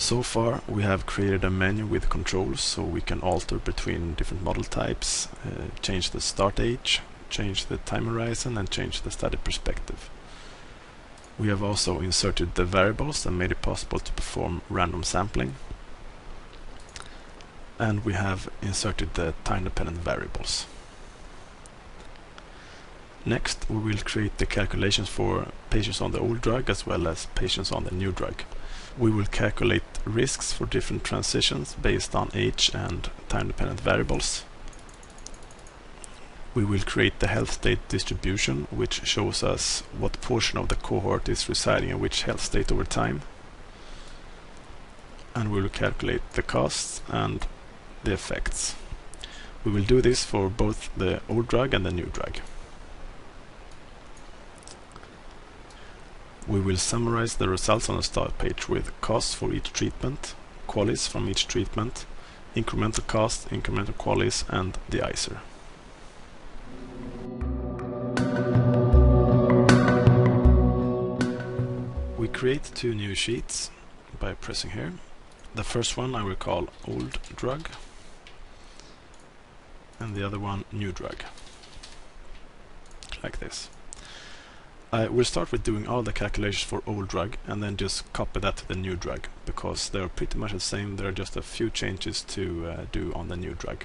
So far we have created a menu with controls, so we can alter between different model types, change the start age, change the time horizon, and change the study perspective. We have also inserted the variables and made it possible to perform random sampling. And we have inserted the time-dependent variables. Next, we will create the calculations for patients on the old drug as well as patients on the new drug. We will calculate risks for different transitions based on age and time-dependent variables. We will create the health state distribution, which shows us what portion of the cohort is residing in which health state over time. And we will calculate the costs and the effects. We will do this for both the old drug and the new drug. We will summarize the results on the start page with costs for each treatment, QALYs from each treatment, incremental cost, incremental QALYs, and the ICER. We create two new sheets by pressing here. The first one I will call old drug, and the other one new drug, like this. I will start with doing all the calculations for old drug and then just copy that to the new drug, because they're pretty much the same. There are just a few changes to do on the new drug.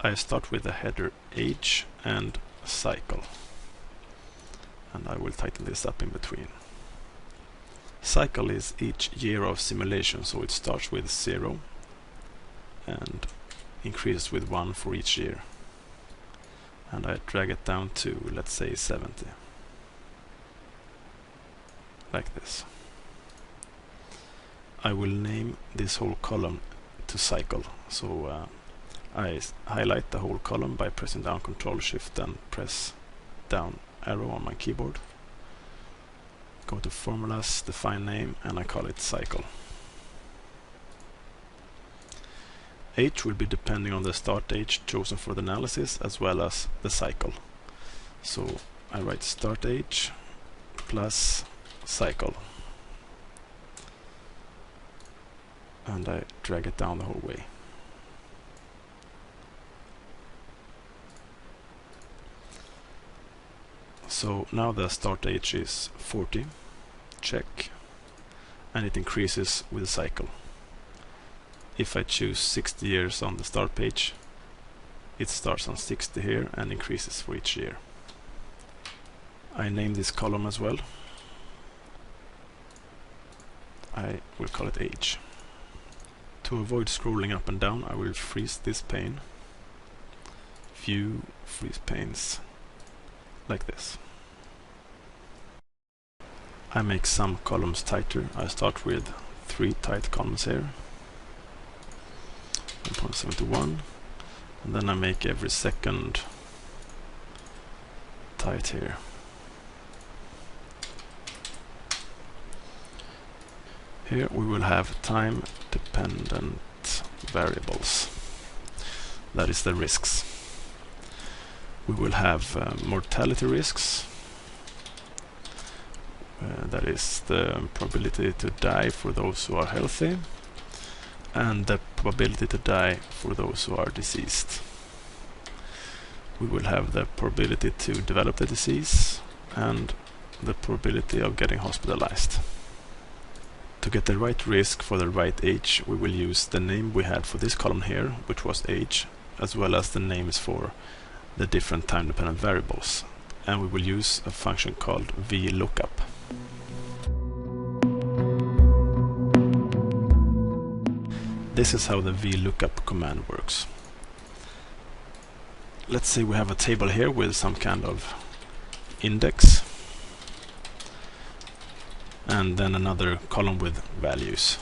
I start with the header age and cycle, and I will title this up in between. Cycle is each year of simulation, so it starts with 0 and increases with 1 for each year. And I drag it down to, let's say, 70. Like this. I will name this whole column to cycle. So I highlight the whole column by pressing down Ctrl Shift and press down arrow on my keyboard. Go to formulas, define name, and I call it cycle. Age will be depending on the start age chosen for the analysis as well as the cycle. So I write start age plus cycle, and I drag it down the whole way. So now the start age is 40, check, and it increases with the cycle. If I choose 60 years on the start page, it starts on 60 here and increases for each year. I name this column as well. I will call it age. To avoid scrolling up and down, I will freeze this pane. View, freeze panes, like this. I make some columns tighter. I start with 3 tight columns here. 1.71, and then I make every second tight here. Here we will have time dependent variables, that is the risks. We will have mortality risks, that is the probability to die for those who are healthy, and the probability to die for those who are diseased. We will have the probability to develop the disease and the probability of getting hospitalized. To get the right risk for the right age, we will use the name we had for this column here, which was age, as well as the names for the different time-dependent variables. And we will use a function called VLOOKUP. This is how the VLOOKUP command works. Let's say we have a table here with some kind of index, and then another column with values.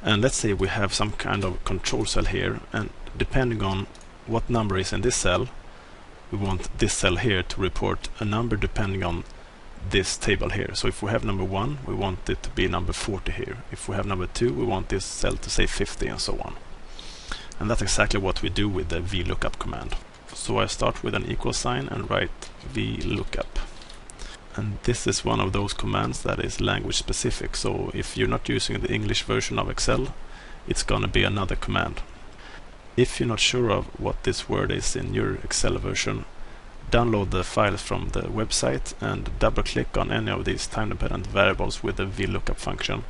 And let's say we have some kind of control cell here, and depending on what number is in this cell, we want this cell here to report a number depending on this table here. So if we have number 1, we want it to be number 40 here. If we have number 2, we want this cell to say 50, and so on. And that's exactly what we do with the VLOOKUP command. So I start with an equal sign and write VLOOKUP. And this is one of those commands that is language specific, so if you're not using the English version of Excel, it's gonna be another command. If you're not sure of what this word is in your Excel version, download the files from the website and double click on any of these time-dependent variables with the VLOOKUP function,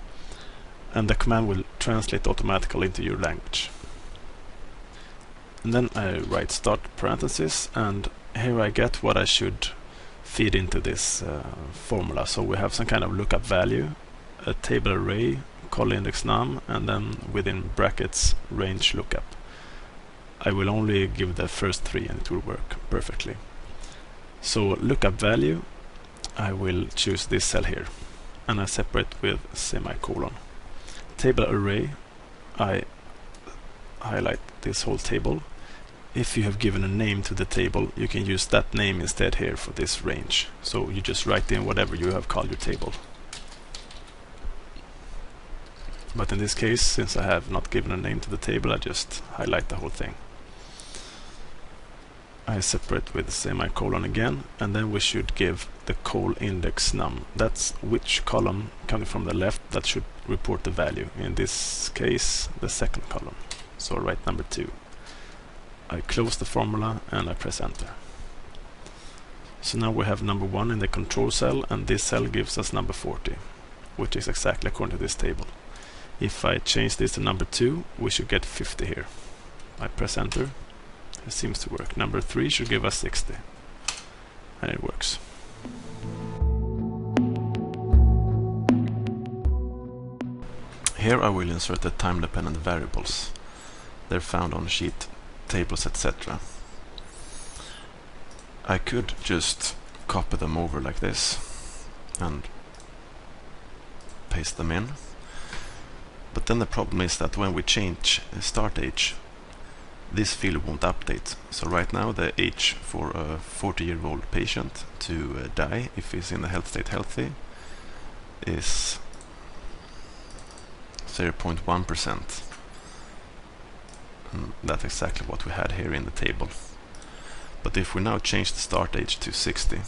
and the command will translate automatically into your language. And then I write start parentheses, and here I get what I should feed into this formula. So we have some kind of lookup value, a table array, call index num, and then within brackets range lookup. I will only give the first three and it will work perfectly. So lookup value, I will choose this cell here, and I separate with semicolon. Table array, I highlight this whole table. If you have given a name to the table, you can use that name instead here for this range. So you just write in whatever you have called your table. But in this case, since I have not given a name to the table, I just highlight the whole thing. I separate with semicolon again, and then we should give the call index num. That's which column coming from the left that should report the value. In this case, the second column. So I write number 2. I close the formula and I press enter. So now we have number 1 in the control cell, and this cell gives us number 40, which is exactly according to this table. If I change this to number 2, we should get 50 here. I press enter. It seems to work. Number 3 should give us 60, and it works. Here I will insert the time-dependent variables. They're found on sheet, tables, etc. I could just copy them over like this and paste them in. But then the problem is that when we change start age, this field won't update. So right now the age for a 40-year-old patient to die, if he's in the health state healthy, is 0.1%. That's exactly what we had here in the table. But if we now change the start age to 60,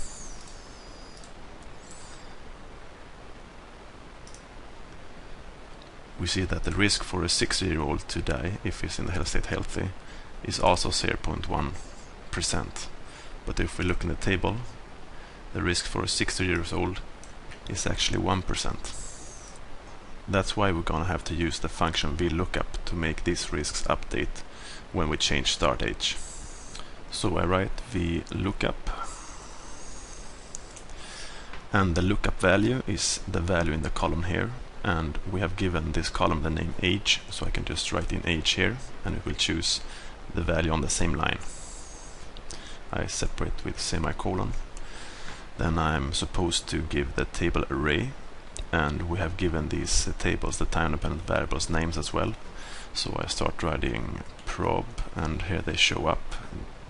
we see that the risk for a 60-year-old to die, if he's in the health state healthy, is also 0.1%. But if we look in the table, the risk for a 60-year-old is actually 1%. That's why we're gonna have to use the function VLOOKUP to make these risks update when we change start age. So I write VLOOKUP, and the lookup value is the value in the column here, and we have given this column the name age, so I can just write in age here, and it will choose the value on the same line. I separate with semicolon. Then I'm supposed to give the table array, and we have given these tables, the time-dependent variables, names as well. So I start writing prob, and here they show up.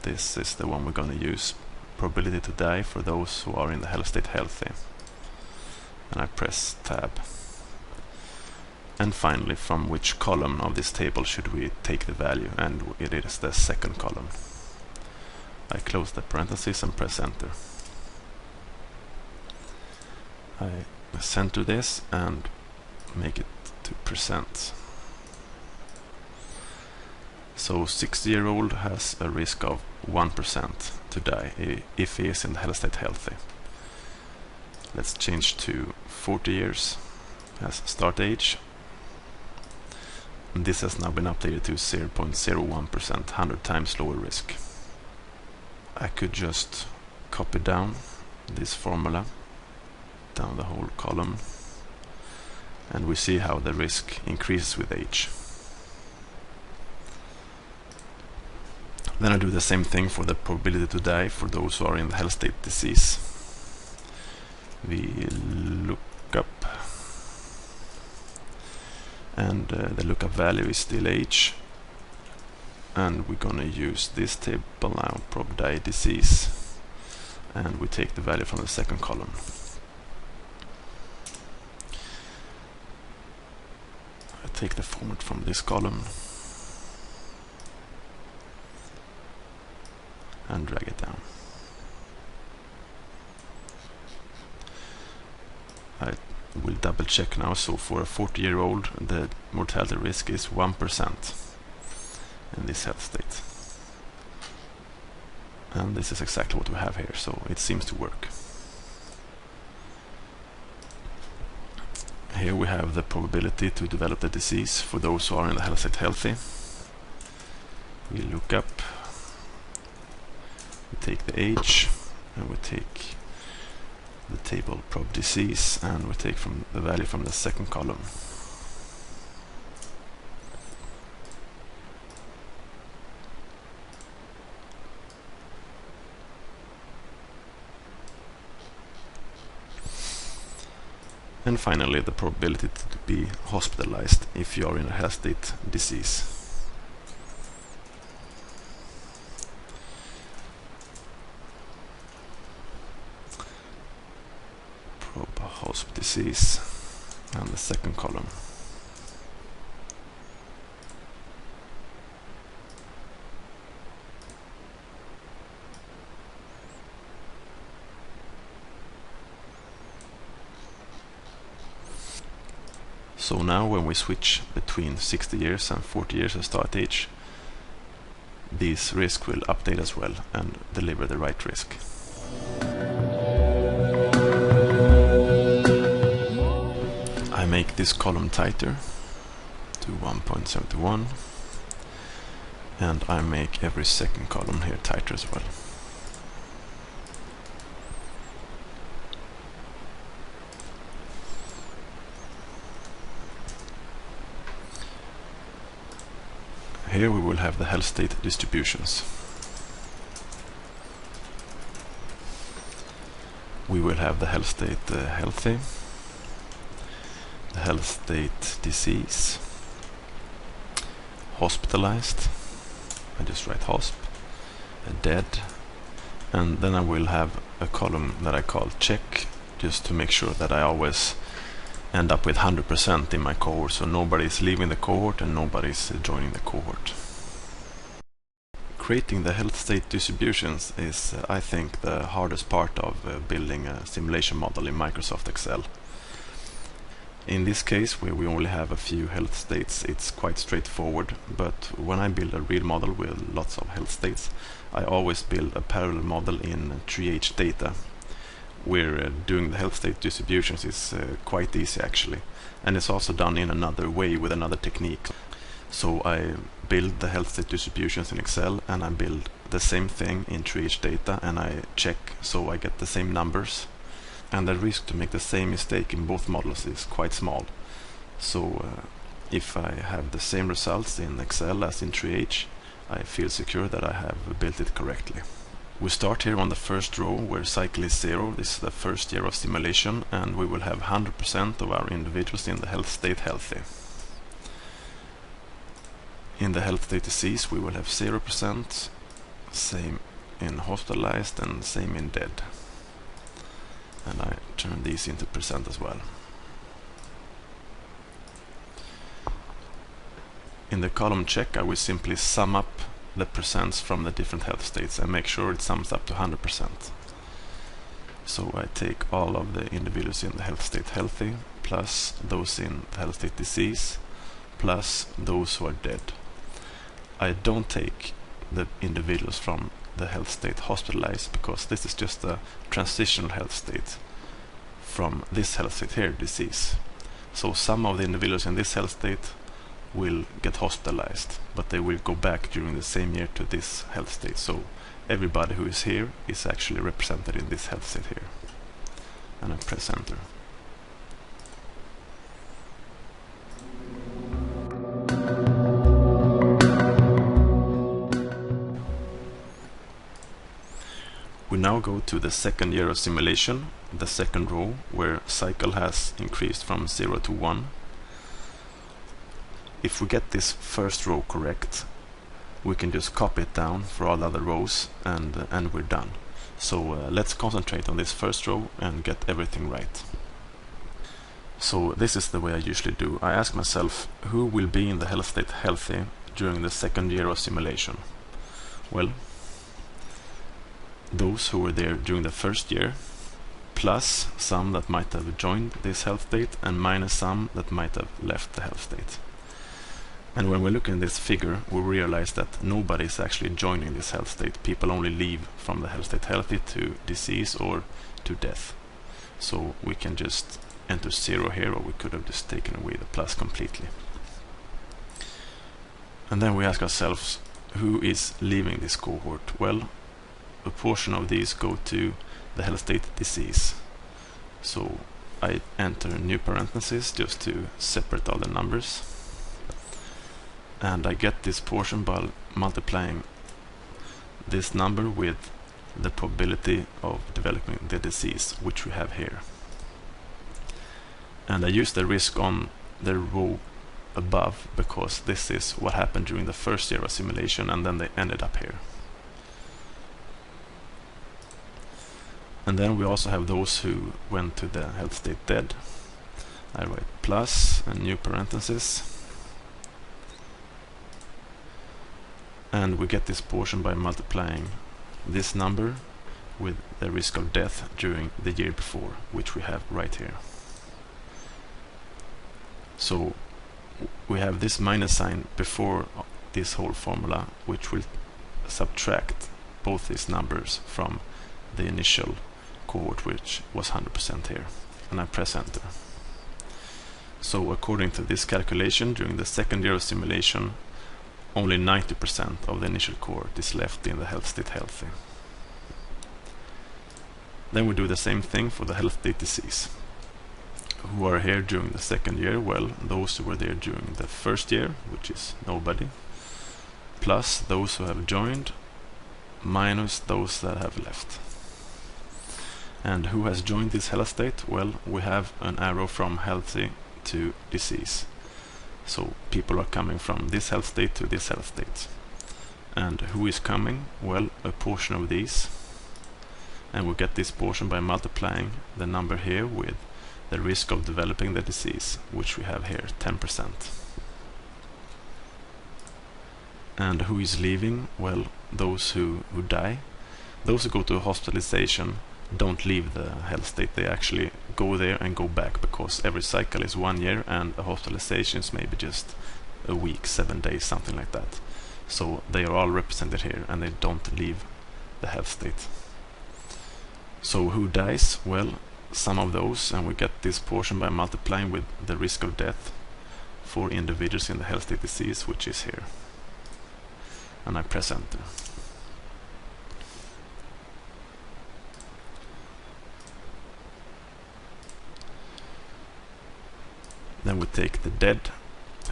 This is the one we're going to use, probability to die for those who are in the health state healthy. And I press tab. And finally, from which column of this table should we take the value, and it is the second column. I close the parentheses and press enter. I center this and make it to %. So 60-year-old has a risk of 1% to die if he is in the health state healthy. Let's change to 40 years as start age. And this has now been updated to 0.01%, 100 times lower risk. I could just copy down this formula down the whole column, and we see how the risk increases with age. Then I do the same thing for the probability to die for those who are in the health state disease. We look up, and the lookup value is still age, and we're gonna use this table now, prob die disease, and we take the value from the second column. I take the format from this column and drag it down. will double check now. So for a 40-year-old, the mortality risk is 1% in this health state. And this is exactly what we have here, so it seems to work. Here we have the probability to develop the disease for those who are in the health state healthy. We look up, we take the age, and we take the table prob disease, and we take from the value from the second column. And finally, the probability to be hospitalized if you are in a health state disease. Prob hosp disease and the second column. So now when we switch between 60 years and 40 years as start age, these risks will update as well and deliver the right risk. I make this column tighter to 1.71, and I make every second column here tighter as well. Here we will have the health state distributions. We will have the health state healthy, the health state disease, hospitalized, I just write hosp, dead, and then I will have a column that I call check, just to make sure that I always end up with 100% in my cohort, so nobody is leaving the cohort and nobody is joining the cohort. Creating the health state distributions is, I think, the hardest part of building a simulation model in Microsoft Excel. In this case, where we only have a few health states, it's quite straightforward, but when I build a real model with lots of health states, I always build a parallel model in TreeH data, where doing the health state distributions is quite easy actually, and it's also done in another way with another technique. So I build the health state distributions in Excel, and I build the same thing in TreeH data, and I check so I get the same numbers, and the risk to make the same mistake in both models is quite small. So if I have the same results in Excel as in TreeH, I feel secure that I have built it correctly. We start here on the first row where cycle is 0. This is the first year of simulation, and we will have 100% of our individuals in the health state healthy. In the health state disease we will have 0%, same in hospitalized and same in dead. And I turn these into percent as well. In the column check I will simply sum up the percents from the different health states and make sure it sums up to 100%. So I take all of the individuals in the health state healthy plus those in the health state disease plus those who are dead. I don't take the individuals from the health state hospitalized because this is just a transitional health state from this health state here, disease. So some of the individuals in this health state will get hospitalized, but they will go back during the same year to this health state. So everybody who is here is actually represented in this health state here. And I press enter. We now go to the second year of simulation, the second row, where cycle has increased from 0 to 1. If we get this first row correct, we can just copy it down for all other rows and we're done. So let's concentrate on this first row and get everything right. So this is the way I usually do. I ask myself, who will be in the health state healthy during the second year of simulation? Well, those who were there during the first year plus some that might have joined this health state and minus some that might have left the health state. And when we look in this figure, we realize that nobody is actually joining this health state. People only leave from the health state healthy to disease or to death. So we can just enter 0 here, or we could have just taken away the plus completely. And then we ask ourselves, who is leaving this cohort? Well, a portion of these go to the health state disease. So I enter new parentheses just to separate all the numbers. And I get this portion by multiplying this number with the probability of developing the disease, which we have here. And I use the risk on the row above because this is what happened during the first year of simulation, and then they ended up here. And then we also have those who went to the health state dead. I write plus and new parentheses. And we get this portion by multiplying this number with the risk of death during the year before, which we have right here. So we have this minus sign before this whole formula, which will subtract both these numbers from the initial cohort, which was 100% here. And I press enter. So according to this calculation, during the second year of simulation, only 90% of the initial cohort is left in the health state healthy. Then we do the same thing for the health state disease. Who are here during the second year? Well, those who were there during the first year, which is nobody, plus those who have joined, minus those that have left. And who has joined this health state? Well, we have an arrow from healthy to disease. So people are coming from this health state to this health state. And who is coming? Well, a portion of these. And we get this portion by multiplying the number here with the risk of developing the disease, which we have here, 10%. And who is leaving? Well, those who die. Those who go to hospitalization don't leave the health state. They actually go there and go back, because every cycle is 1 year and a hospitalization is maybe just a week, 7 days, something like that. So they are all represented here and they don't leave the health state. So who dies? Well, some of those, and we get this portion by multiplying with the risk of death for individuals in the health state disease, which is here. And I press enter. Then we take the dead.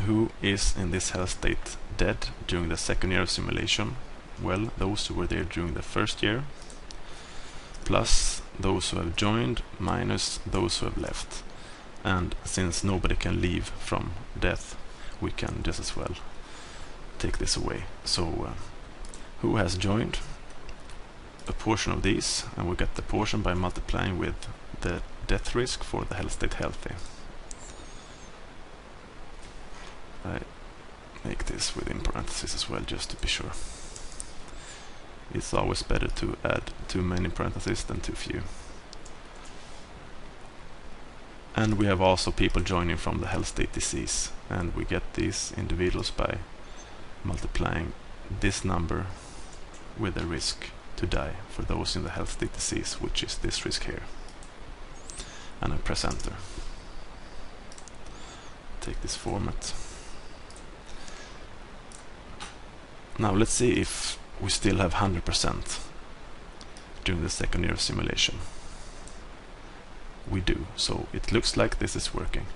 Who is in this health state dead during the second year of simulation? Well, those who were there during the first year, plus those who have joined, minus those who have left. And since nobody can leave from death, we can just as well take this away. So who has joined? A portion of these, and we get the portion by multiplying with the death risk for the health state healthy. I make this within parentheses as well, just to be sure. It's always better to add too many parentheses than too few. And we have also people joining from the health state disease, and we get these individuals by multiplying this number with the risk to die for those in the health state disease, which is this risk here. And I press enter. Take this format. Now let's see if we still have 100% during the second year of simulation. We do, so it looks like this is working.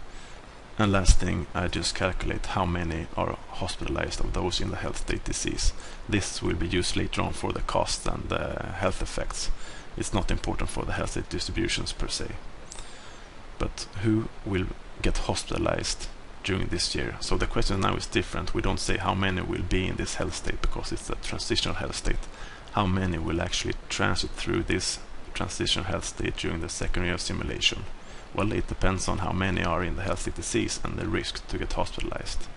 And last thing, I just calculate how many are hospitalized of those in the health state disease. This will be used later on for the cost and the health effects. It's not important for the health state distributions per se. But who will get hospitalized during this year? So the question now is different. We don't say how many will be in this health state because it's a transitional health state. How many will actually transit through this transitional health state during the second year of simulation? Well, it depends on how many are in the health state disease and the risk to get hospitalized.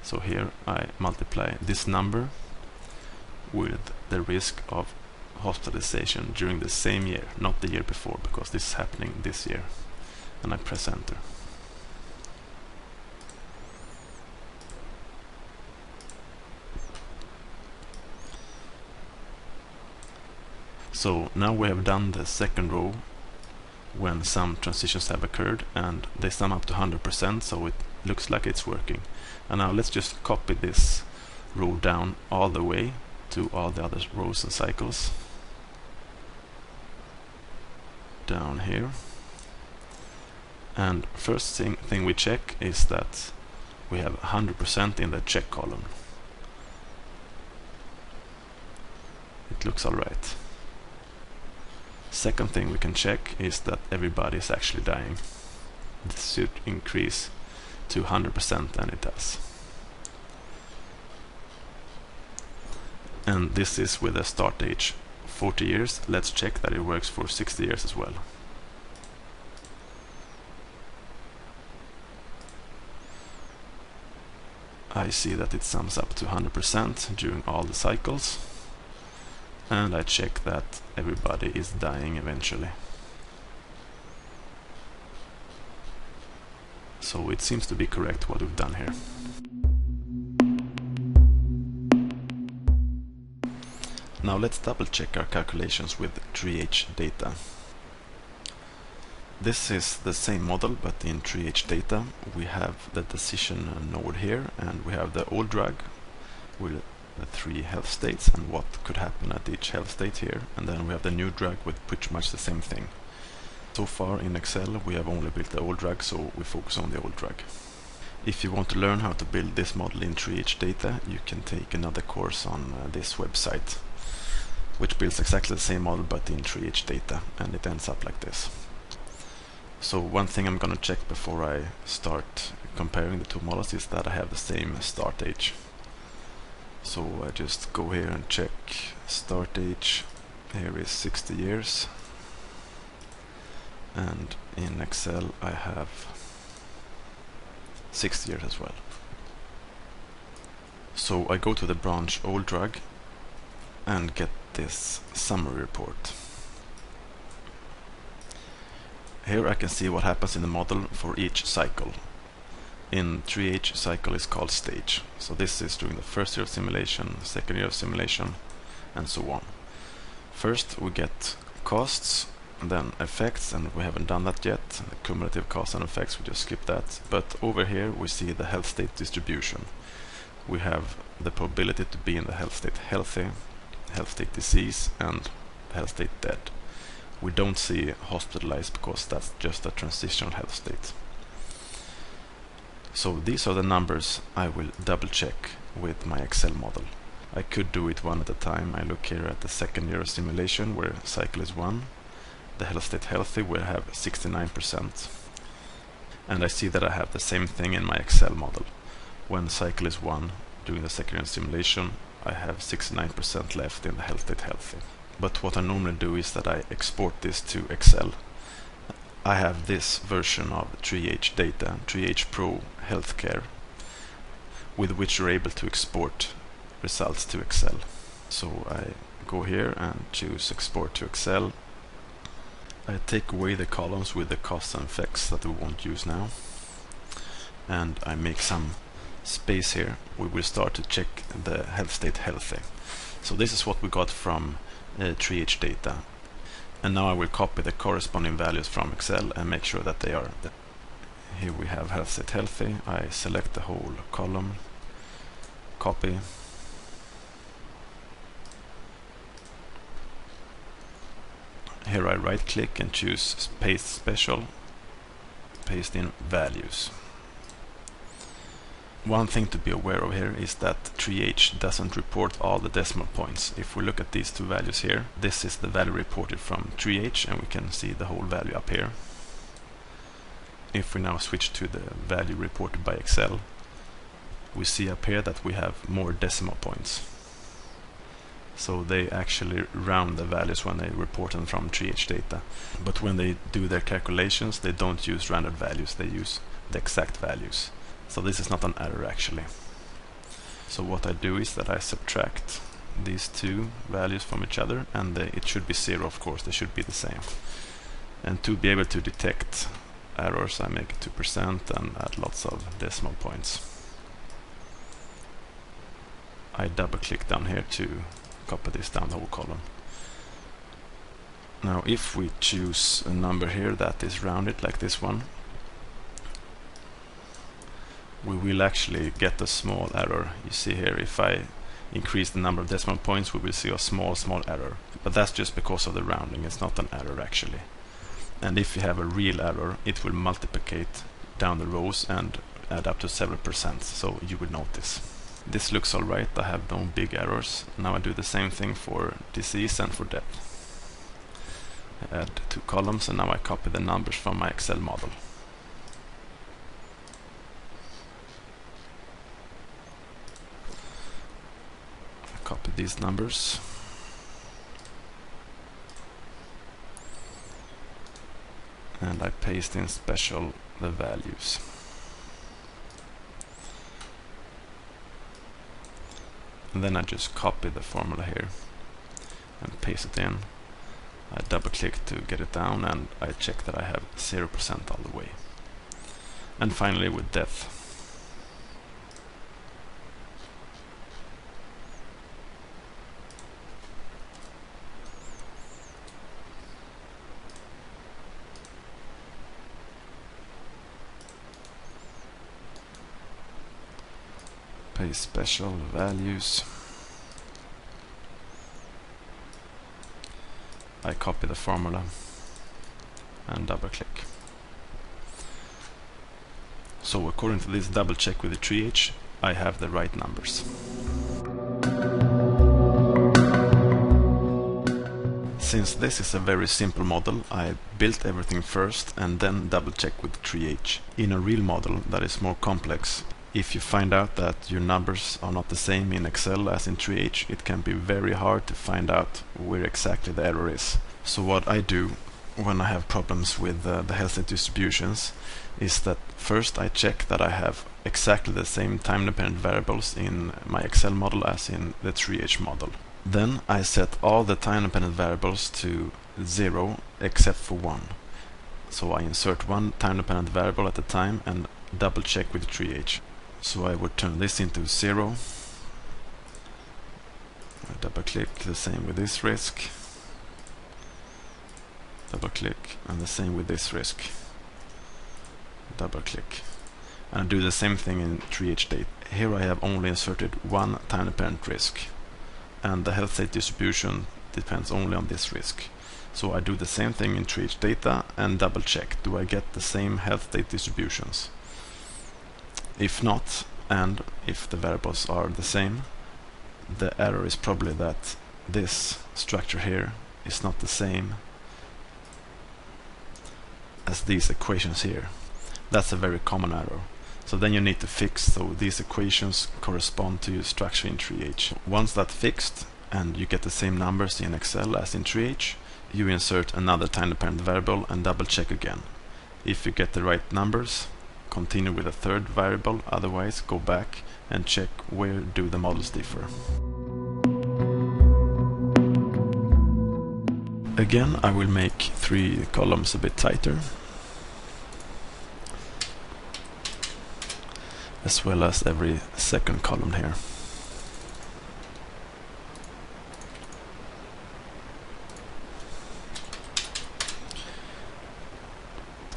So here I multiply this number with the risk of hospitalization during the same year, not the year before, because this is happening this year. And I press enter. So now we have done the second row when some transitions have occurred, and they sum up to 100%, so it looks like it's working. And now let's just copy this row down all the way to all the other rows and cycles. Down here. And first thing we check is that we have 100% in the check column. It looks alright. Second thing we can check is that everybody is actually dying. This should increase to 100%, and it does. And this is with a start age 40 years. Let's check that it works for 60 years as well. I see that it sums up to 100% during all the cycles. And I check that everybody is dying eventually. So it seems to be correct what we've done here. Now let's double check our calculations with TreeH data. This is the same model, but in TreeH data we have the decision node here, and we have the old drug with the 3 health states and what could happen at each health state here, and then we have the new drug with pretty much the same thing. So far in Excel we have only built the old drug, so we focus on the old drug. If you want to learn how to build this model in TreeH data, you can take another course on this website, which builds exactly the same model but in TreeH data, and it ends up like this. So one thing I'm gonna check before I start comparing the two models is that I have the same start age. So I just go here and check start age. Here is 60 years, and in Excel I have 60 years as well. So I go to the branch old drug and get this summary report. Here I can see what happens in the model for each cycle. In TreeH, cycle is called stage. So this is during the first year of simulation, second year of simulation, and so on. First we get costs, and then effects, and we haven't done that yet. The cumulative costs and effects, we just skip that. But over here we see the health state distribution. We have the probability to be in the health state healthy, health state disease, and health state dead. We don't see hospitalized because that's just a transitional health state. So these are the numbers I will double check with my Excel model. I could do it one at a time. I look here at the second year of simulation where cycle is 1. The health state healthy will have 69%. And I see that I have the same thing in my Excel model. When cycle is 1 during the second year of simulation, I have 69% left in the health state healthy. But what I normally do is that I export this to Excel. I have this version of TreeH data, TreeH Pro Healthcare, with which you're able to export results to Excel. So I go here and choose export to Excel. I take away the columns with the costs and effects that we won't use now, and I make some space here. We will start to check the health state healthy. So this is what we got from TreeH data. And now I will copy the corresponding values from Excel and make sure that they are. Here we have health state healthy. I select the whole column, copy. Here I right click and choose paste special, paste in values. One thing to be aware of here is that TreeH doesn't report all the decimal points. If we look at these two values here, this is the value reported from TreeH, and we can see the whole value up here. If we now switch to the value reported by Excel, we see up here that we have more decimal points. So they actually round the values when they report them from TreeH data. But when they do their calculations, they don't use rounded values, they use the exact values. So this is not an error actually. So what I do is that I subtract these two values from each other, and it should be 0, of course, they should be the same. And to be able to detect errors, I make it 2% and add lots of decimal points. I double click down here to copy this down the whole column. Now if we choose a number here that is rounded like this one, we will actually get a small error. You see here, if I increase the number of decimal points, we will see a small error. But that's just because of the rounding, it's not an error actually. And if you have a real error, it will multiplicate down the rows and add up to several %, so you will notice. This looks alright, I have no big errors. Now I do the same thing for disease and for death. I add 2 columns, and now I copy the numbers from my Excel model. I copy these numbers. And I paste in special the values. And then I just copy the formula here and paste it in. I double click to get it down, and I check that I have 0% all the way. And finally with death. Paste special values. I copy the formula and double click. So according to this double check with the tree H, I have the right numbers. Since this is a very simple model, I built everything first and then double check with the tree H. In a real model that is more complex, if you find out that your numbers are not the same in Excel as in tree H, it can be very hard to find out where exactly the error is. So what I do when I have problems with the health state distributions is that first I check that I have exactly the same time-dependent variables in my Excel model as in the tree H model. Then I set all the time-dependent variables to 0 except for 1. So I insert one time-dependent variable at a time and double check with the tree H. So I would turn this into 0. I double click, the same with this risk. Double click, and the same with this risk. Double click. And I do the same thing in tree H data. Here I have only inserted one time-dependent risk, and the health state distribution depends only on this risk. So I do the same thing in tree H data and double check, do I get the same health state distributions? If not, and if the variables are the same, the error is probably that this structure here is not the same as these equations here. That's a very common error. So then you need to fix so these equations correspond to your structure in tree H. Once that's fixed and you get the same numbers in Excel as in tree H, you insert another time-dependent variable and double check again. If you get the right numbers, continue with a third variable, otherwise go back and check where do the models differ. Again, I will make 3 columns a bit tighter, as well as every second column here.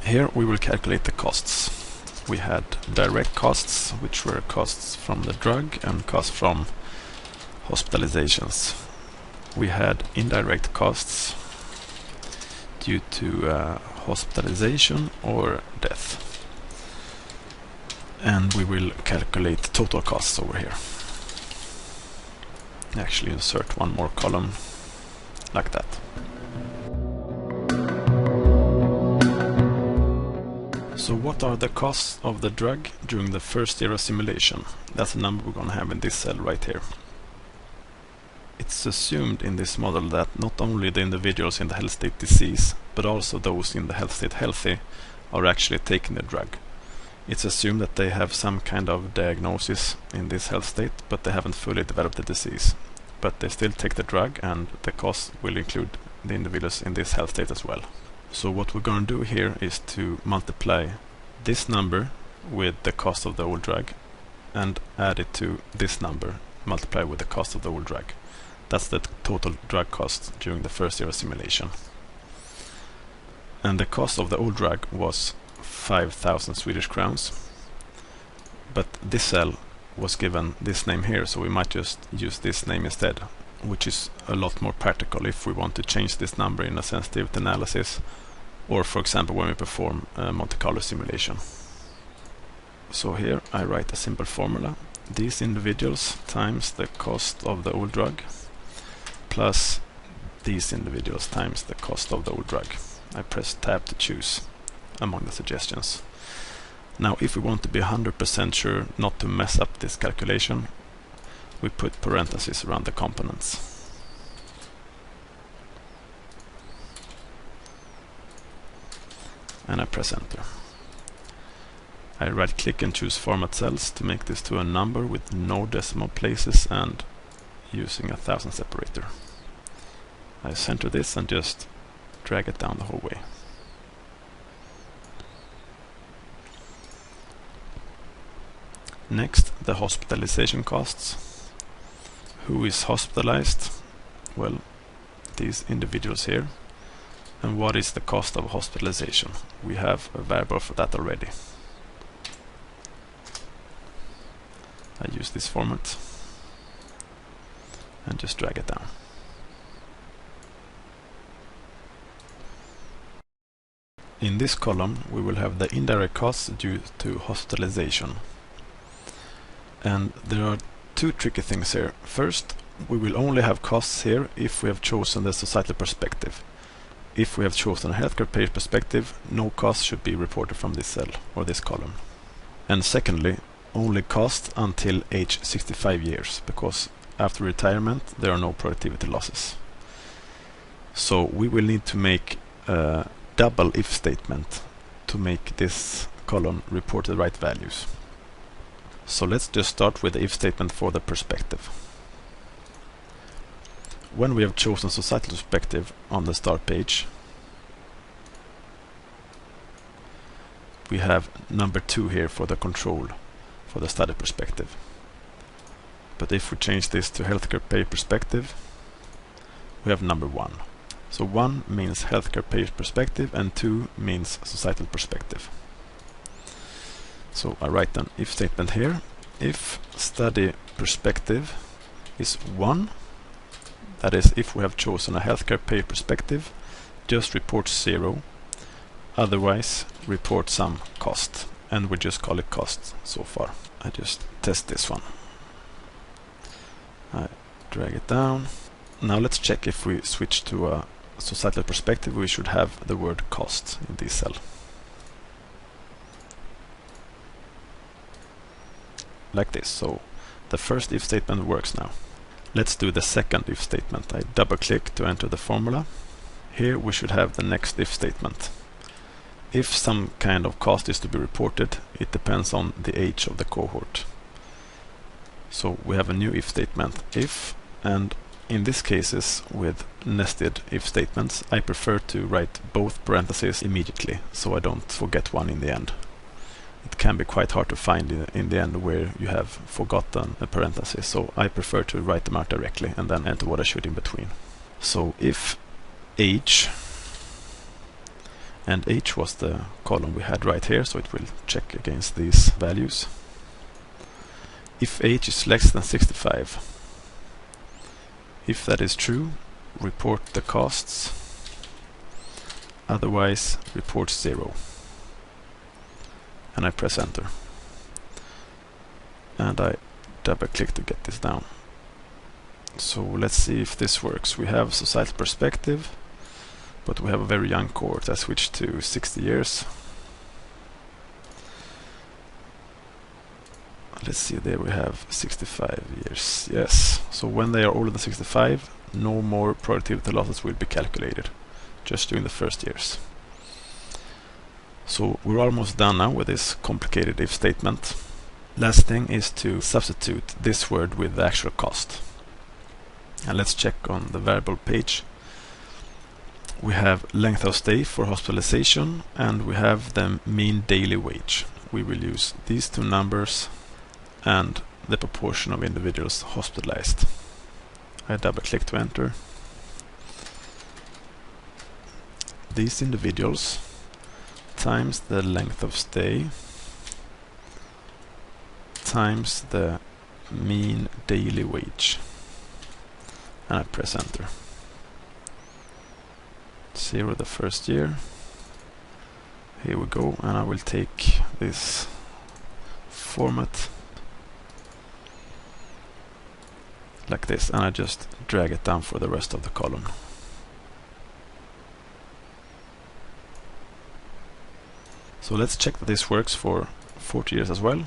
Here we will calculate the costs. We had direct costs, which were costs from the drug and costs from hospitalizations. We had indirect costs due to hospitalization or death. And we will calculate total costs over here. Actually insert one more column like that. So what are the costs of the drug during the first year of simulation? That's the number we're going to have in this cell right here. It's assumed in this model that not only the individuals in the health state disease, but also those in the health state healthy are actually taking the drug. It's assumed that they have some kind of diagnosis in this health state, but they haven't fully developed the disease. but they still take the drug, and the cost will include the individuals in this health state as well. So what we're going to do here is to multiply this number with the cost of the old drug and add it to this number, multiply with the cost of the old drug. That's the total drug cost during the first year of simulation. And the cost of the old drug was 5,000 Swedish crowns. But this cell was given this name here, so we might just use this name instead, which is a lot more practical if we want to change this number in a sensitivity analysis, or for example when we perform a Monte Carlo simulation. So here I write a simple formula: these individuals times the cost of the old drug plus these individuals times the cost of the old drug. I press tab to choose among the suggestions. Now if we want to be 100% sure not to mess up this calculation, we put parentheses around the components. And I press enter. I right click and choose format cells to make this to a number with no decimal places and using a 1000 separator. I center this and just drag it down the whole way. Next, the hospitalization costs. Who is hospitalized? Well, these individuals here. And what is the cost of hospitalization? We have a variable for that already. I use this format and just drag it down. In this column we will have the indirect costs due to hospitalization. And there are two tricky things here. First, we will only have costs here if we have chosen the societal perspective. If we have chosen a healthcare payer perspective, no costs should be reported from this cell or this column. And secondly, only costs until age 65 years, because after retirement there are no productivity losses. So we will need to make a double if statement to make this column report the right values. So let's just start with the if statement for the perspective. When we have chosen societal perspective on the start page, we have number 2 here for the control for the study perspective. But if we change this to healthcare pay perspective, we have number 1. So 1 means healthcare pay perspective and 2 means societal perspective. So I write an if statement here. If study perspective is 1, that is, if we have chosen a healthcare pay perspective, just report 0. Otherwise, report some cost. And we just call it cost so far. I just test this one. I drag it down. Now let's check if we switch to a societal perspective, we should have the word cost in this cell. Like this. So the first if statement works now. Let's do the second if statement. I double click to enter the formula. Here we should have the next if statement. If some kind of cost is to be reported, it depends on the age of the cohort. So we have a new if statement, if, and in these cases with nested if statements, I prefer to write both parentheses immediately so I don't forget one in the end. It can be quite hard to find in the end where you have forgotten a parenthesis, so I prefer to write them out directly and then enter what I should in between. So if age, and age was the column we had right here, so it will check against these values. If age is less than 65, if that is true, report the costs, otherwise report 0. And I press enter. And I double click to get this down. So let's see if this works. We have societal perspective, but we have a very young cohort. I switched to 60 years. Let's see, there we have 65 years. Yes, so when they are older than 65, no more productivity losses will be calculated, just during the first years. So we're almost done now with this complicated if statement. Last thing is to substitute this word with the actual cost. And let's check on the variable page. We have length of stay for hospitalization, and we have the mean daily wage. We will use these two numbers and the proportion of individuals hospitalized. I double click to enter. These individuals times the length of stay times the mean daily wage, and I press enter. 0 the first year. Here we go, and I will take this format like this, and I just drag it down for the rest of the column. So let's check that this works for 40 years as well.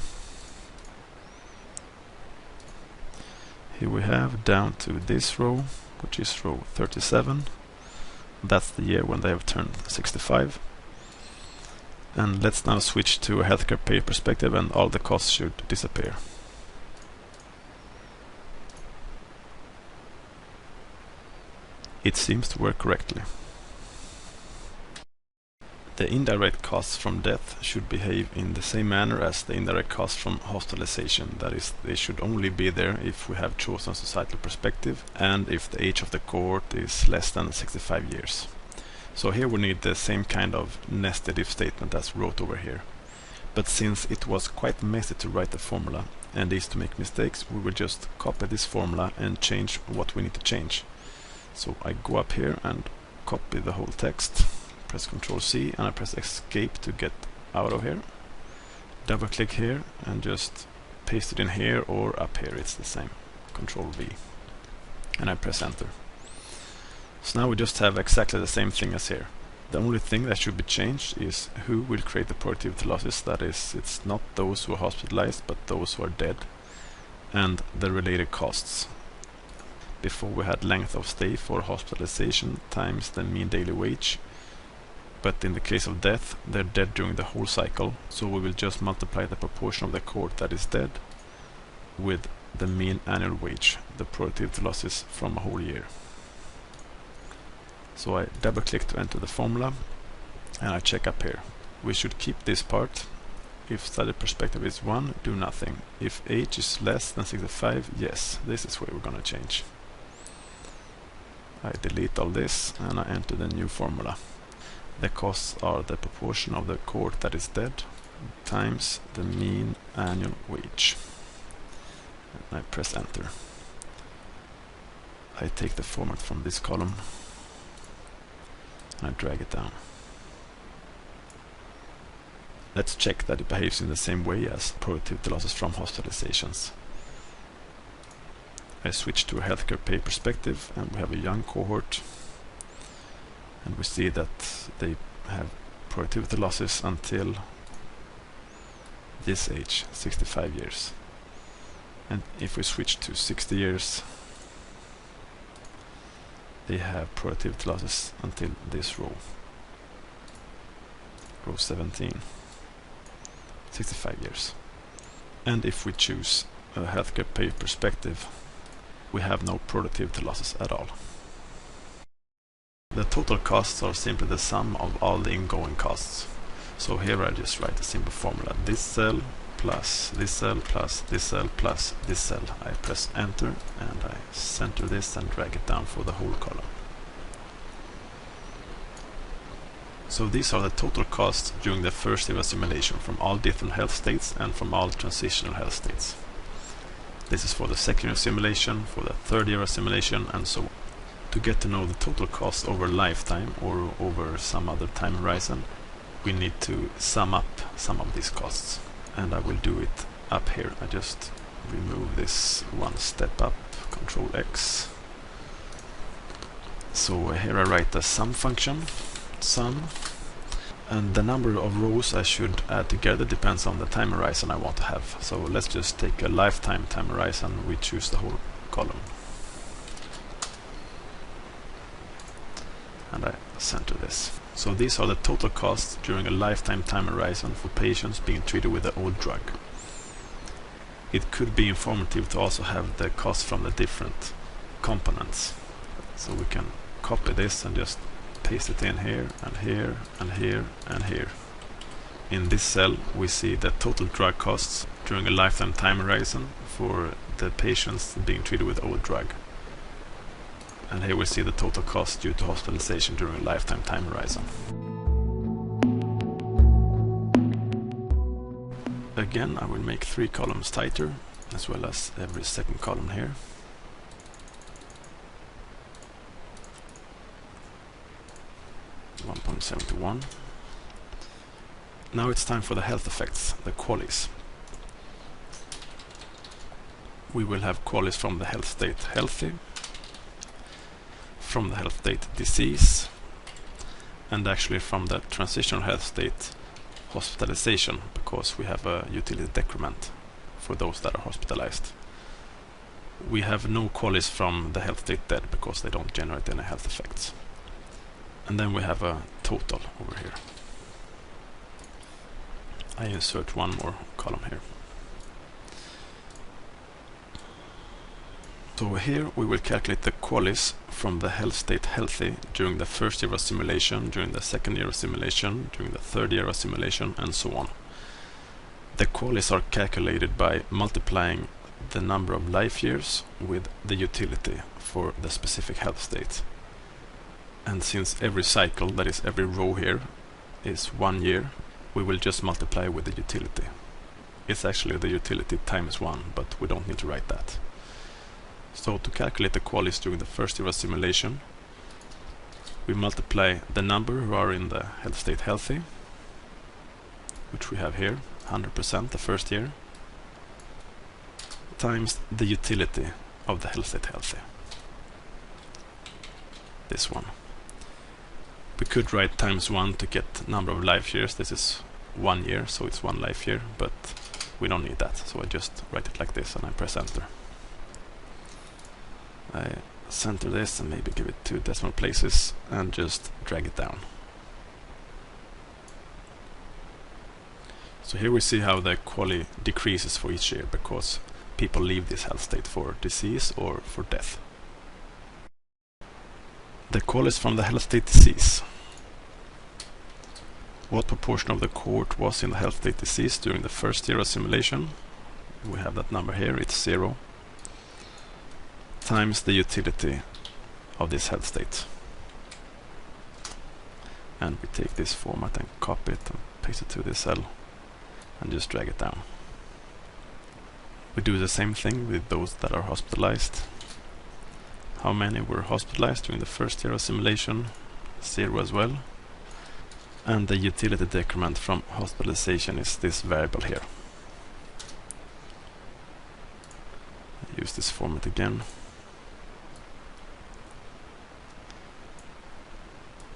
Here we have down to this row, which is row 37. That's the year when they have turned 65. And let's now switch to a healthcare payer perspective, and all the costs should disappear. It seems to work correctly. The indirect costs from death should behave in the same manner as the indirect costs from hospitalization. That is, they should only be there if we have chosen societal perspective and if the age of the cohort is less than 65 years. So here we need the same kind of nested if statement as wrote over here. But since it was quite messy to write the formula and easy to make mistakes, we will just copy this formula and change what we need to change. So I go up here and copy the whole text. Press Ctrl C and I press escape to get out of here. Double click here and just paste it in here or up here, it's the same. Ctrl V. And I press enter. So now we just have exactly the same thing as here. The only thing that should be changed is who will create the productivity losses. That is, it's not those who are hospitalized but those who are dead, and the related costs. Before we had length of stay for hospitalization times the mean daily wage. But in the case of death, they're dead during the whole cycle, so we will just multiply the proportion of the cohort that is dead with the mean annual wage, the productivity losses from a whole year. So I double click to enter the formula and I check up here. We should keep this part. If study perspective is 1, do nothing. If age is less than 65, yes, this is where we're gonna change. I delete all this and I enter the new formula. The costs are the proportion of the cohort that is dead times the mean annual wage. And I press enter. I take the format from this column and I drag it down. Let's check that it behaves in the same way as productivity losses from hospitalizations. I switch to a healthcare pay perspective and we have a young cohort. And we see that they have productivity losses until this age, 65 years. And if we switch to 60 years, they have productivity losses until this row, row 17, 65 years. And if we choose a healthcare pay perspective, we have no productivity losses at all. The total costs are simply the sum of all the ingoing costs. So here I just write a simple formula. This cell plus this cell plus this cell plus this cell. I press enter and I center this and drag it down for the whole column. So these are the total costs during the first year of simulation from all different health states and from all transitional health states. This is for the second year of simulation, for the third year of simulation, and so on. To get to know the total cost over a lifetime or over some other time horizon, we need to sum up some of these costs. And I will do it up here. I just remove this one step up, Ctrl X. So here I write the sum function, sum, and the number of rows I should add together depends on the time horizon I want to have. So let's just take a lifetime time horizon. We choose the whole column. And I center this. So these are the total costs during a lifetime time horizon for patients being treated with the old drug. It could be informative to also have the cost from the different components. So we can copy this and just paste it in here and here and here and here. In this cell we see the total drug costs during a lifetime time horizon for the patients being treated with old drug. And here we see the total cost due to hospitalization during a lifetime time horizon. Again, I will make 3 columns tighter, as well as every second column here. .71. Now it's time for the health effects, the QALYs. We will have QALYs from the health state healthy, from the health state disease, and actually from the transitional health state hospitalization, because we have a utility decrement for those that are hospitalized. We have no QALYs from the health state dead because they don't generate any health effects. And then we have a total over here. I insert one more column here. So here we will calculate the QALYs from the health state healthy during the first year of simulation, during the second year of simulation, during the third year of simulation, and so on. The QALYs are calculated by multiplying the number of life years with the utility for the specific health state. And since every cycle, that is every row here, is 1 year, we will just multiply with the utility. It's actually the utility times 1, but we don't need to write that. So to calculate the QALYs during the first year of simulation, we multiply the number who are in the health state healthy, which we have here, 100% the first year, times the utility of the health state healthy. This one. We could write times 1 to get number of life years. This is 1 year, so it's 1 life year, but we don't need that, so I just write it like this and I press enter. I center this and maybe give it 2 decimal places and just drag it down. So here we see how the QALY decreases for each year because people leave this health state for disease or for death. The QALYs from the health state disease. What proportion of the cohort was in the health state disease during the first year of simulation? We have that number here, it's 0. Times the utility of this health state. And we take this format and copy it and paste it to this cell and just drag it down. We do the same thing with those that are hospitalized. How many were hospitalized during the first year of simulation? 0 as well. And the utility decrement from hospitalization is this variable here. I use this format again.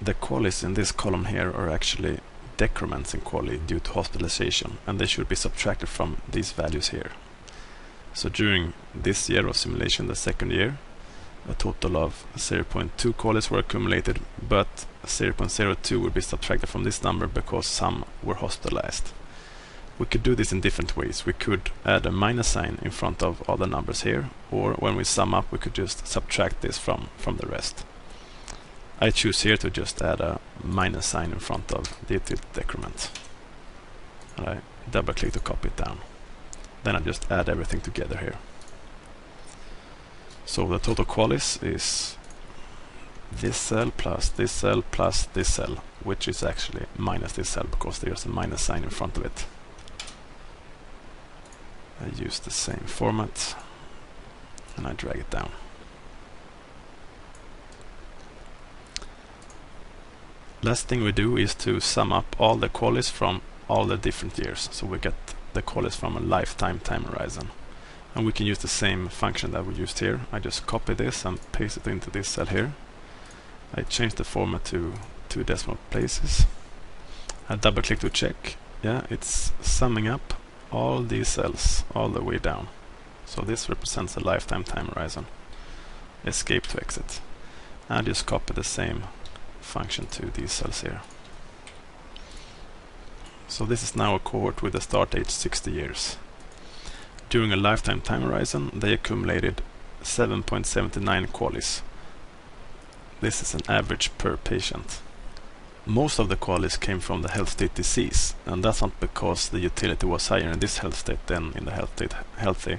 The QALYs in this column here are actually decrements in QALY due to hospitalization, and they should be subtracted from these values here. So during this year of simulation, the second year, a total of 0.2 QALYs were accumulated, but 0.02 would be subtracted from this number because some were hospitalized. We could do this in different ways. We could add a minus sign in front of all the numbers here, or when we sum up we could just subtract this from the rest. I choose here to just add a minus sign in front of the utility decrement. And I double click to copy it down. Then I just add everything together here. So the total QALYs is this cell plus this cell plus this cell, which is actually minus this cell because there's a minus sign in front of it. I use the same format and I drag it down. Last thing we do is to sum up all the QALYs from all the different years, so we get the QALYs from a lifetime time horizon. And we can use the same function that we used here. I just copy this and paste it into this cell here. I change the format to 2 decimal places. I double click to check. Yeah, it's summing up all these cells all the way down. So this represents a lifetime time horizon. Escape to exit. And I just copy the same function to these cells here. So this is now a cohort with a start age 60 years. During a lifetime time horizon, they accumulated 7.79 QALYs. This is an average per patient. Most of the QALYs came from the health state disease, and that's not because the utility was higher in this health state than in the health state healthy,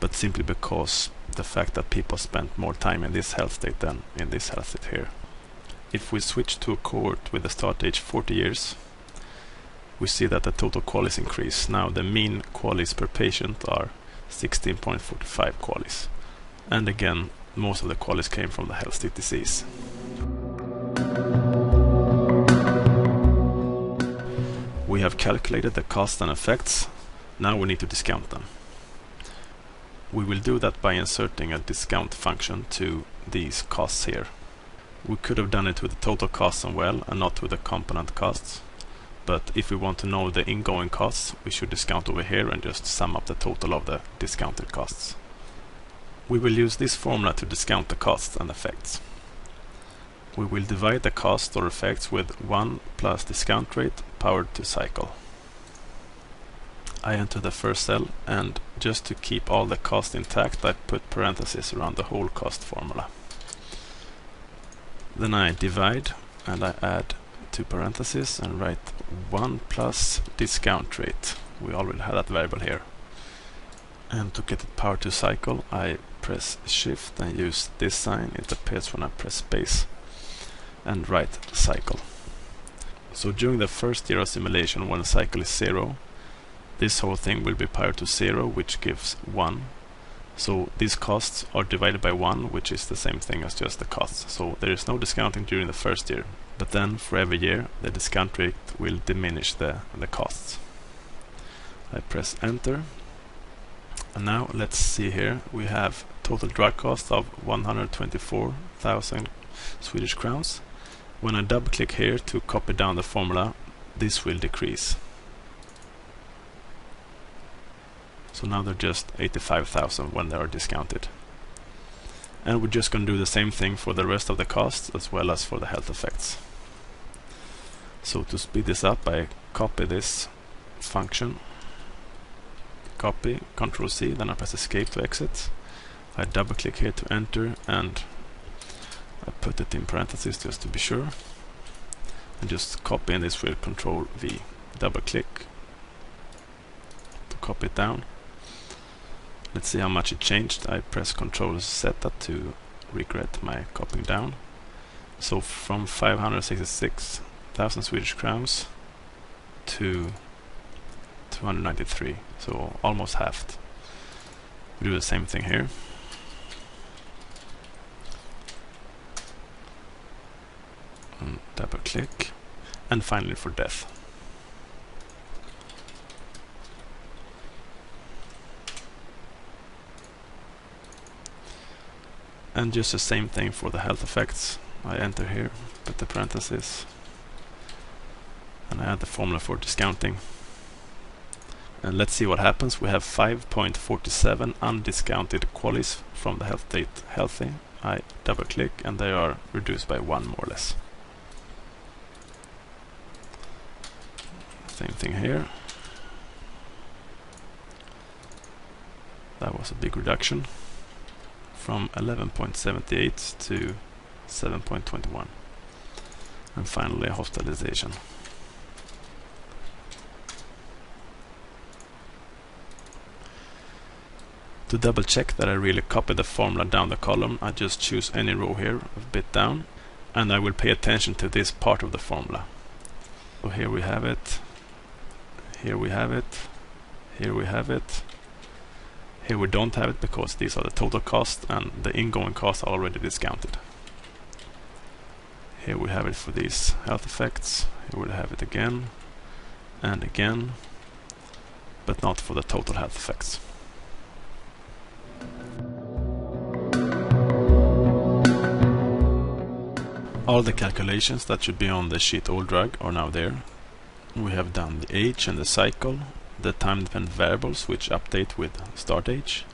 but simply because the fact that people spent more time in this health state than in this health state here. If we switch to a cohort with a start age 40 years, we see that the total QALYs increase. Now the mean QALYs per patient are 16.45 QALYs. And again, most of the QALYs came from the health state disease. We have calculated the costs and effects. Now we need to discount them. We will do that by inserting a discount function to these costs here. We could have done it with the total costs and not with the component costs. But if we want to know the ingoing costs, we should discount over here and just sum up the total of the discounted costs. We will use this formula to discount the costs and effects. We will divide the cost or effects with 1 plus discount rate powered to cycle. I enter the first cell, and just to keep all the cost intact, I put parentheses around the whole cost formula. Then I divide and I add 2 parentheses and write 1 plus discount rate. We already have that variable here. And to get it powered to cycle, I press shift and use this sign. It appears when I press space and write cycle. So during the first year of simulation, when the cycle is 0, this whole thing will be powered to 0, which gives 1. So these costs are divided by 1, which is the same thing as just the costs. So there is no discounting during the first year, but then for every year the discount rate will diminish the costs. I press enter, and now let's see here. We have total drug cost of 124,000 Swedish crowns. When I double click here to copy down the formula, this will decrease. So now they're just 85,000 when they are discounted. And we're just going to do the same thing for the rest of the costs as well as for the health effects. So to speed this up, I copy this function, copy, Ctrl C, then I press escape to exit. I double click here to enter, and I put it in parentheses just to be sure, and just copy, and this will Ctrl V. Double click to copy it down. Let's see how much it changed. I press Ctrl Z to regret my copying down. So from 566,000 Swedish crowns to 293, so almost halved. We do the same thing here. And double click, and finally for death. And just the same thing for the health effects. I enter here, put the parentheses, and I add the formula for discounting. And let's see what happens. We have 5.47 undiscounted QALYs from the health state healthy. I double click, and they are reduced by 1 more or less. Same thing here. That was a big reduction, from 11.78 to 7.21. And finally hospitalization. To double check that I really copied the formula down the column, I just choose any row here a bit down, and I will pay attention to this part of the formula. So here we have it, here we have it, here we have it. Here we don't have it because these are the total costs and the ingoing costs are already discounted. Here we have it for these health effects. Here we have it again and again, but not for the total health effects. All the calculations that should be on the sheet all drug are now there. We have done the age and the cycle, the time-dependent variables which update with start age.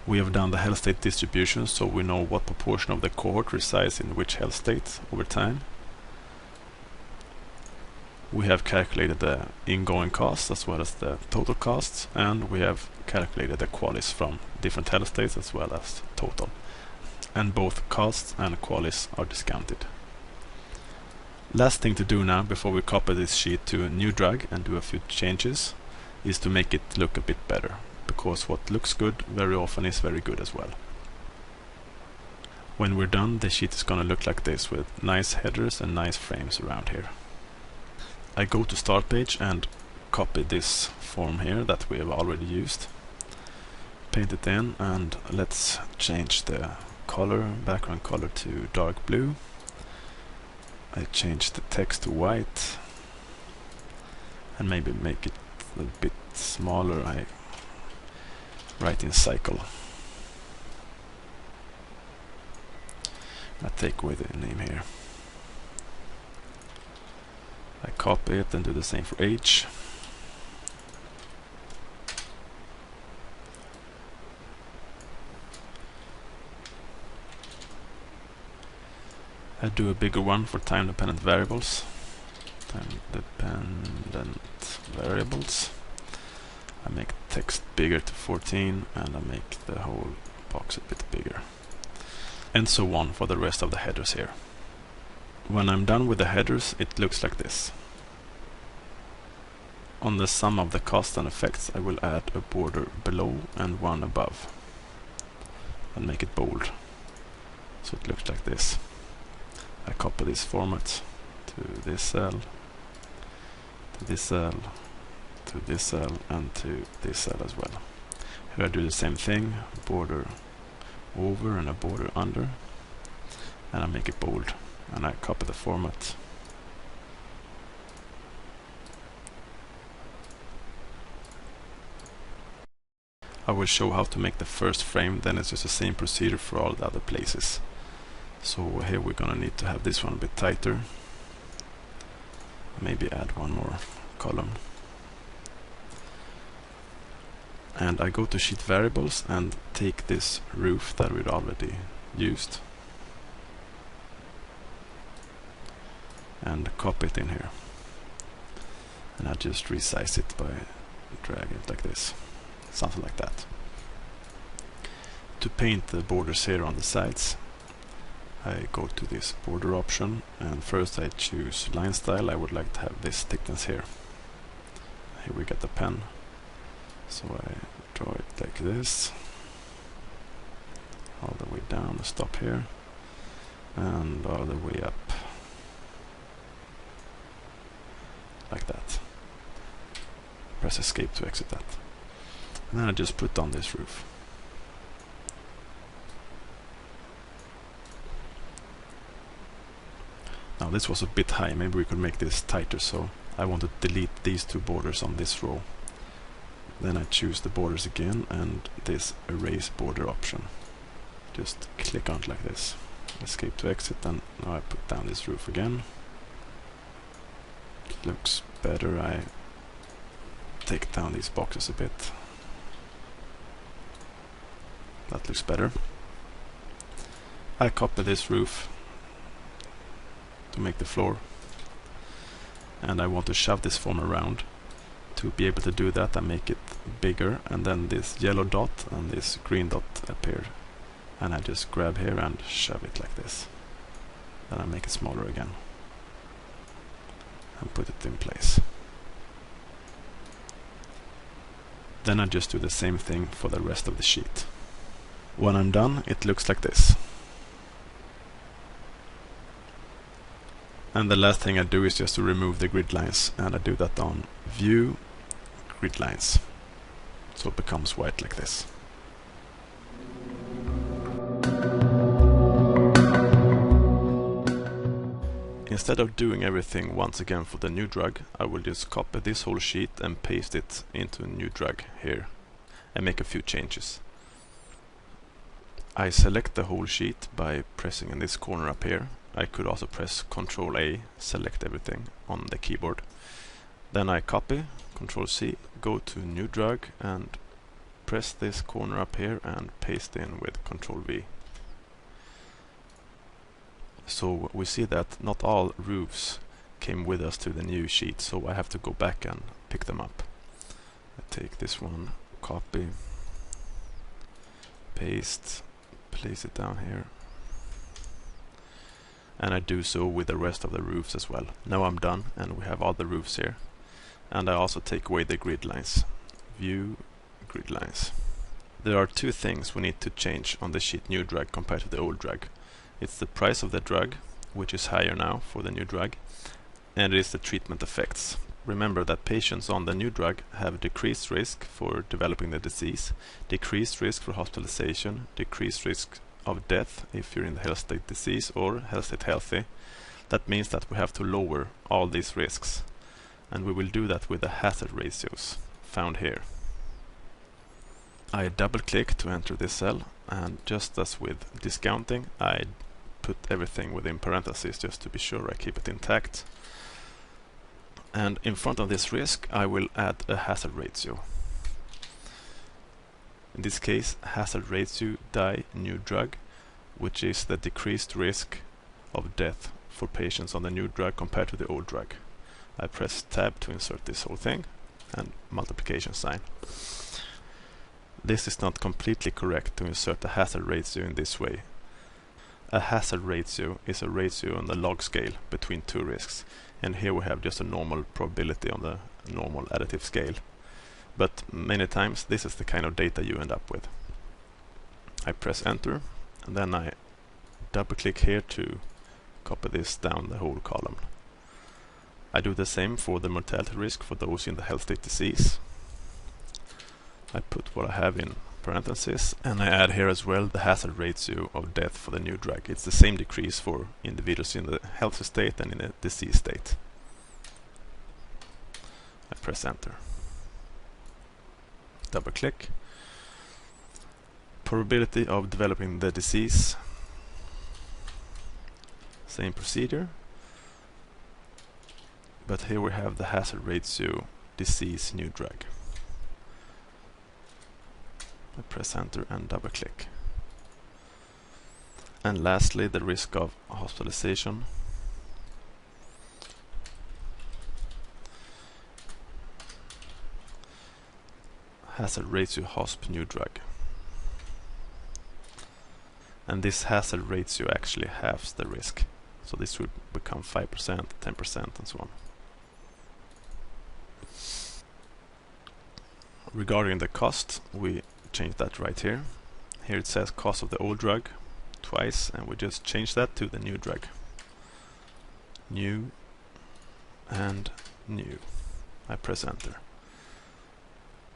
We have done the health state distribution, so we know what proportion of the cohort resides in which health state over time. We have calculated the ingoing costs as well as the total costs, and we have calculated the QALYs from different health states as well as total. And both costs and QALYs are discounted. Last thing to do now before we copy this sheet to a new drug and do a few changes is to make it look a bit better, because what looks good very often is very good as well. When we're done, the sheet is gonna look like this with nice headers and nice frames around here. I go to start page and copy this form here that we have already used. Paint it in, and let's change the color, background color to dark blue. I change the text to white and maybe make it a bit smaller. I write in cycle. I take away the name here. I copy it and do the same for H. I do a bigger one for time-dependent variables. Time-dependent variables. I make text bigger to 14 and I make the whole box a bit bigger. And so on for the rest of the headers here. When I'm done with the headers, it looks like this. On the sum of the cost and effects, I will add a border below and one above. And make it bold. So it looks like this. I copy this format to this cell, to this cell, to this cell, and to this cell as well. Here I do the same thing, border over and a border under, and I make it bold, and I copy the format. I will show how to make the first frame, then it's just the same procedure for all the other places. So here we're gonna need to have this one a bit tighter. Maybe add one more column. And I go to sheet variables and take this roof that we'd already used and copy it in here. And I just resize it by dragging it like this. Something like that. To paint the borders here on the sides, I go to this border option, and first I choose line style. I would like to have this thickness here. Here we get the pen, so I draw it like this, all the way down, stop here, and all the way up, like that. Press escape to exit that. And then I just put on this roof. Now this was a bit high, maybe we could make this tighter, so I want to delete these two borders on this row. Then I choose the borders again and this erase border option. Just click on it like this. Escape to exit, and now I put down this roof again. It looks better. I take down these boxes a bit. That looks better. I copy this roof to make the floor, and I want to shove this form around. To be able to do that, I make it bigger, and then this yellow dot and this green dot appear, and I just grab here and shove it like this. Then I make it smaller again and put it in place. Then I just do the same thing for the rest of the sheet. When I'm done, it looks like this. And the last thing I do is just to remove the grid lines, and I do that on View, Grid Lines. So it becomes white like this. Instead of doing everything once again for the new drug, I will just copy this whole sheet and paste it into a new drug here and make a few changes. I select the whole sheet by pressing in this corner up here. I could also press Ctrl A, select everything on the keyboard. Then I copy, Ctrl C, go to new drug and press this corner up here and paste in with Ctrl V. So we see that not all roofs came with us to the new sheet, so I have to go back and pick them up. I take this one, copy, paste, place it down here. And I do so with the rest of the roofs as well. Now I'm done, and we have all the roofs here. And I also take away the grid lines. View, grid lines. There are two things we need to change on the sheet new drag compared to the old drag. It's the price of the drug, which is higher now for the new drug, and it is the treatment effects. Remember that patients on the new drug have decreased risk for developing the disease, decreased risk for hospitalization, decreased risk of death if you're in the health state disease or health state healthy. That means that we have to lower all these risks, and we will do that with the hazard ratios found here. I double click to enter this cell, and just as with discounting, I put everything within parentheses just to be sure I keep it intact. And in front of this risk I will add a hazard ratio. In this case, hazard ratio die new drug, which is the decreased risk of death for patients on the new drug compared to the old drug. I press tab to insert this whole thing and multiplication sign. This is not completely correct to insert a hazard ratio in this way. A hazard ratio is a ratio on the log scale between two risks, and here we have just a normal probability on the normal additive scale. But many times this is the kind of data you end up with. I press enter, and then I double click here to copy this down the whole column. I do the same for the mortality risk for those in the health state disease. I put what I have in parentheses, and I add here as well the hazard ratio of death for the new drug. It's the same decrease for individuals in the healthy state and in the disease state. I press enter. Double click. Probability of developing the disease. Same procedure. But here we have the hazard ratio disease new drug. I press enter and double click. And lastly, the risk of hospitalization. Hazard ratio hosp new drug. And this hazard ratio actually halves the risk. So this would become 5%, 10% and so on. Regarding the cost, we change that right here. Here it says cost of the old drug twice, and we just change that to the new drug. New and new. I press enter.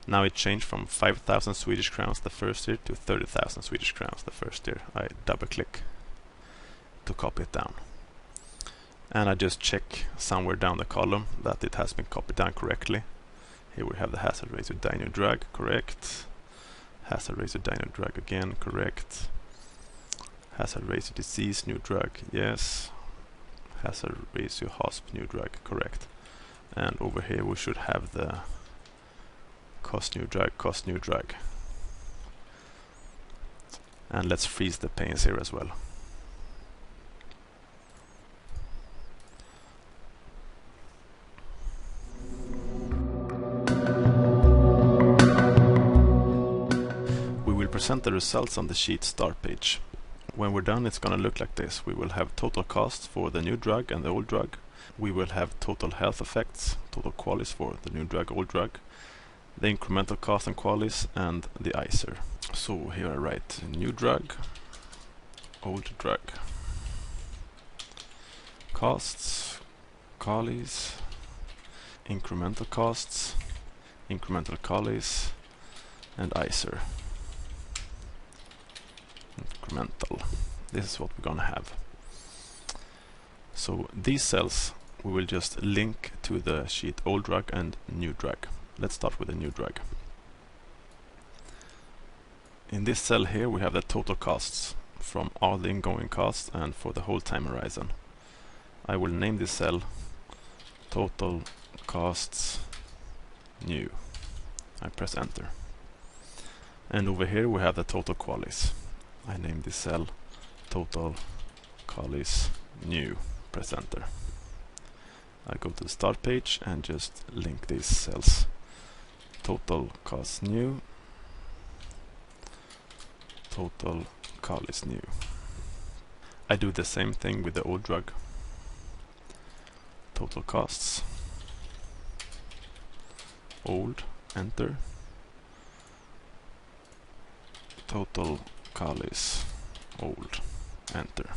Now it changed from 5,000 Swedish crowns the first year to 30,000 Swedish crowns the first year. I double click to copy it down. And I just check somewhere down the column that it has been copied down correctly. Here we have the hazard ratio die new drug, correct. Hazard ratio die new drug again, correct. Hazard ratio disease new drug, yes. Hazard ratio hosp new drug, correct. And over here we should have the cost new drug. And let's freeze the panes here as well. We will present the results on the sheet start page. When we're done, it's going to look like this. We will have total costs for the new drug and the old drug. We will have total health effects, total QALYs for the new drug, old drug, the incremental cost and QALYs, and the ICER. So here I write new drug, old drug, costs, QALYs, incremental costs, incremental QALYs, and ICER. Incremental. This is what we're gonna have. So these cells we will just link to the sheet old drug and new drug. Let's start with the new drug. In this cell here we have the total costs from all the ingoing costs and for the whole time horizon. I will name this cell total costs new. I press enter. And over here we have the total QALYs. I name this cell total QALYs new. Press enter. I go to the start page and just link these cells. Total costs new, total QALYs new. I do the same thing with the old drug. Total costs, old, enter, total QALYs, old, enter.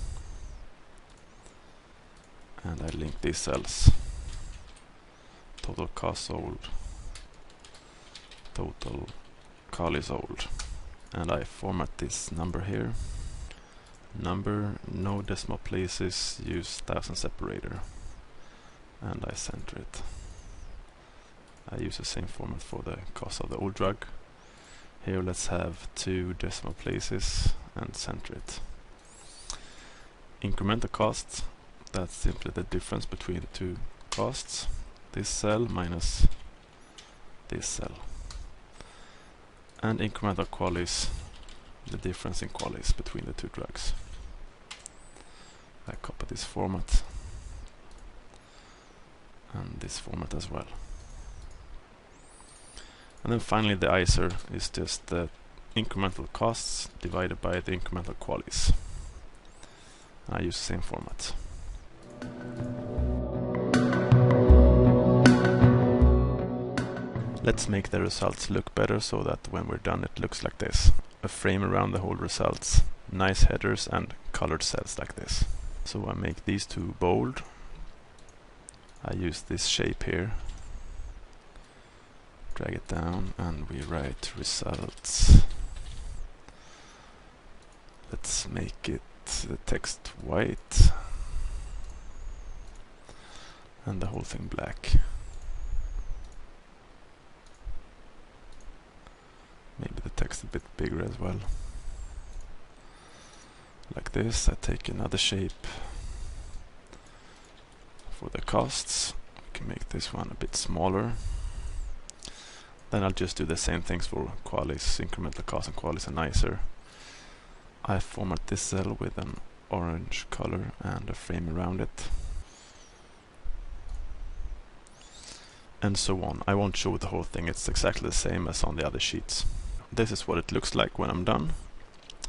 And I link these cells. Total costs old, total QALYs old. And I format this number here. Number, no decimal places, use 1000 separator. And I center it. I use the same format for the cost of the old drug. Here let's have 2 decimal places and center it. Incremental cost, that's simply the difference between the two costs. This cell minus this cell. And incremental QALYs, the difference in QALYs between the two drugs. I copy this format and this format as well. And then finally the ICER is just the incremental costs divided by the incremental QALYs. I use the same format. Let's make the results look better so that when we're done it looks like this. A frame around the whole results, nice headers and colored cells like this. So I make these two bold. I use this shape here. Drag it down and we write results. Let's make it the text white and the whole thing black. Maybe the text a bit bigger as well. Like this. I take another shape for the costs. We can make this one a bit smaller. Then I'll just do the same things for QALYs, incremental cost and QALYs and ICER. I format this cell with an orange color and a frame around it. And so on. I won't show the whole thing, it's exactly the same as on the other sheets. This is what it looks like when I'm done.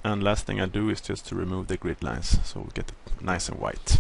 And last thing I do is just to remove the grid lines, so we get it nice and white.